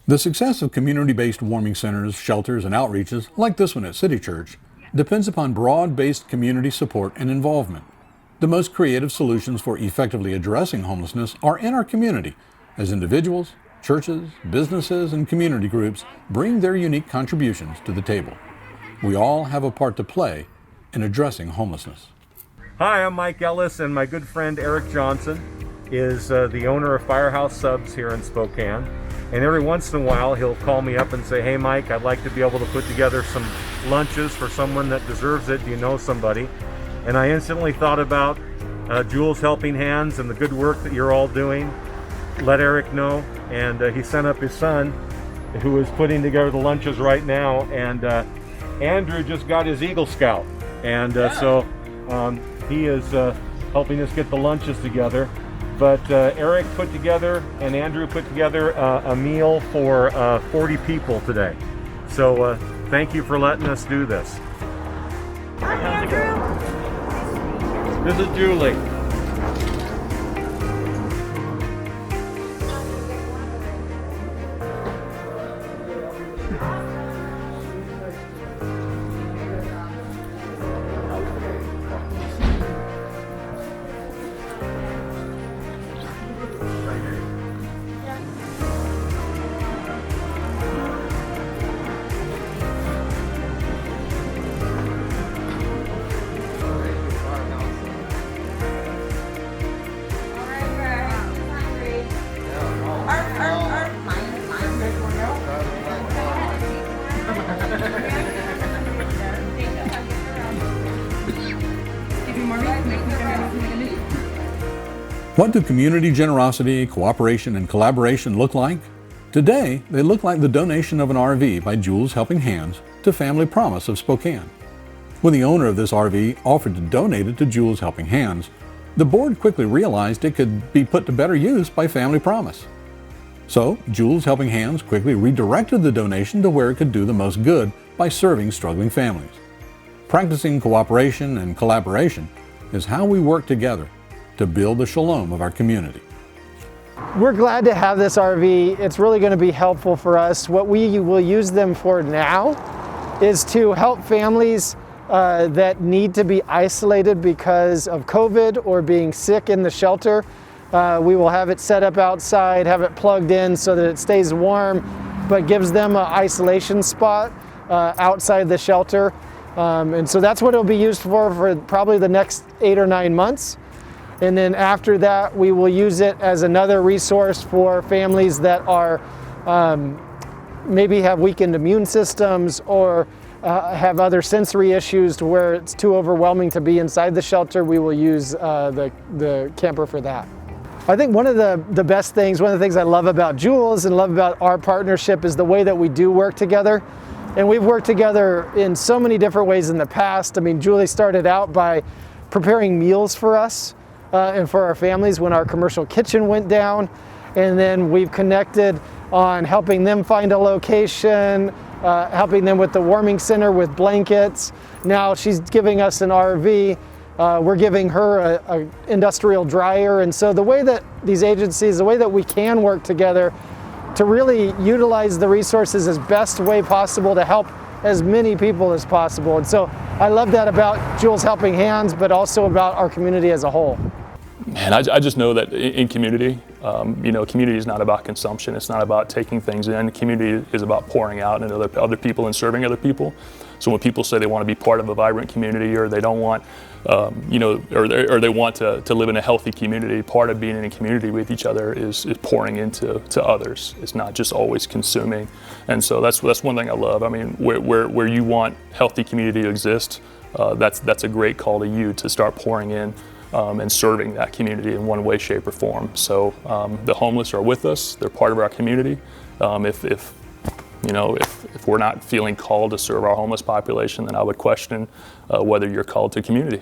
The success of community-based warming centers, shelters, and outreaches, like this one at City Church, depends upon broad-based community support and involvement. The most creative solutions for effectively addressing homelessness are in our community, as individuals, churches, businesses, and community groups bring their unique contributions to the table. We all have a part to play in addressing homelessness. Hi, I'm Mike Ellis, and my good friend Eric Johnson is the owner of Firehouse Subs here in Spokane. And every once in a while, he'll call me up and say, "Hey Mike, I'd like to be able to put together some lunches for someone that deserves it. Do you know somebody?" And I instantly thought about Jules Helping Hands and the good work that you're all doing. Let Eric know, and he sent up his son, who is putting together the lunches right now. And Andrew just got his Eagle Scout, and so he is helping us get the lunches together. But Eric put together and Andrew put together a meal for 40 people today. So thank you for letting us do this. Hi, Andrew. This is Julie. What do community generosity, cooperation, and collaboration look like? Today, they look like the donation of an RV by Jules Helping Hands to Family Promise of Spokane. When the owner of this RV offered to donate it to Jules Helping Hands, the board quickly realized it could be put to better use by Family Promise. So, Jules Helping Hands quickly redirected the donation to where it could do the most good by serving struggling families. Practicing cooperation and collaboration is how we work together to build the shalom of our community. We're glad to have this RV. It's really going to be helpful for us. What we will use them for now is to help families that need to be isolated because of COVID or being sick in the shelter. We will have it set up outside, have it plugged in so that it stays warm, but gives them an isolation spot outside the shelter. And so that's what it'll be used for probably the next 8 or 9 months. And then after that, we will use it as another resource for families that are maybe have weakened immune systems or have other sensory issues to where it's too overwhelming to be inside the shelter. We will use the camper for that. I think one of the best things, one of the things I love about Jules and love about our partnership is the way that we do work together. And we've worked together in so many different ways in the past. I mean, Julie started out by preparing meals for us and for our families when our commercial kitchen went down. And then we've connected on helping them find a location, helping them with the warming center with blankets. Now she's giving us an RV. We're giving her a industrial dryer. And so the way that these agencies, the way that we can work together to really utilize the resources as best way possible to help as many people as possible. And so I love that about Jules Helping Hands, but also about our community as a whole. Man, I just know that in community, community is not about consumption. It's not about taking things in. Community is about pouring out into other people and serving other people. So when people say they want to be part of a vibrant community, or they don't want, or they want to live in a healthy community, part of being in a community with each other is pouring into others. It's not just always consuming. And so that's one thing I love. I mean, where you want healthy community to exist, that's a great call to you to start pouring in. And serving that community in one way, shape, or form. So the homeless are with us; they're part of our community. If we're not feeling called to serve our homeless population, then I would question whether you're called to community.